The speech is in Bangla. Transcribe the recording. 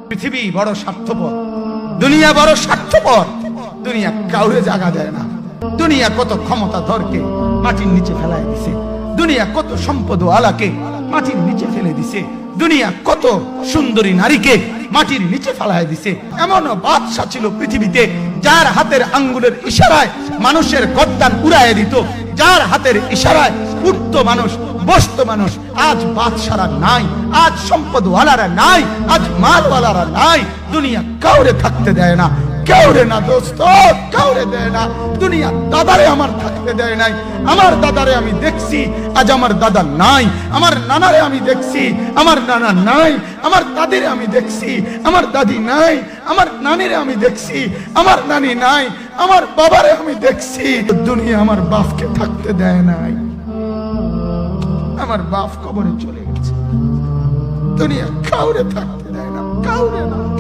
পৃথিবী বড় স্বার্থপর, দুনিয়া বড় স্বার্থপর। দুনিয়া কাউরে জায়গা দেয় না। দুনিয়া কত ক্ষমতা ধরকে মাটির নিচে ফেলায় দিছে। দুনিয়া কত সম্পদ আলাকে মাটির নিচে ফেলে দিছে। দুনিয়া কত সুন্দরী নারীকে মাটির নিচে ফেলায় দিছে। এমনও বাদশা ছিল পৃথিবীতে যার হাতের আঙ্গুলের ইশারায় মানুষের গর্দান উড়াইয়া দিত, যার হাতের ইশারায় উঠত মানুষ, বসত মানুষ। আজ বাদশারা নাই, আজ সম্পদওয়ালারা নাই, আজ মালওয়ালারা নাই। দুনিয়া কাউরে থাকতে দেয় না, কাউরে না দোস্ত, কাউরে দেয় না। দুনিয়া দাদারে আমার থাকতে দেয় নাই। আমার দাদারে আমি দেখছি, আজ আমার দাদা নাই। আমার নানারে আমি দেখছি, আমার নানা নাই। আমার দাদিরে আমি দেখছি, আমার দাদি নাই। আমার নানিরে আমি দেখছি, আমার নানি নাই। আমার বাবারে আমি দেখছি। দুনিয়া আমার বাপকে থাকতে দেয় নাই। আমার বাপ কবরে চলে গেছে। দুনিয়া কাউরে থাকতে দেয় না, কাউরে।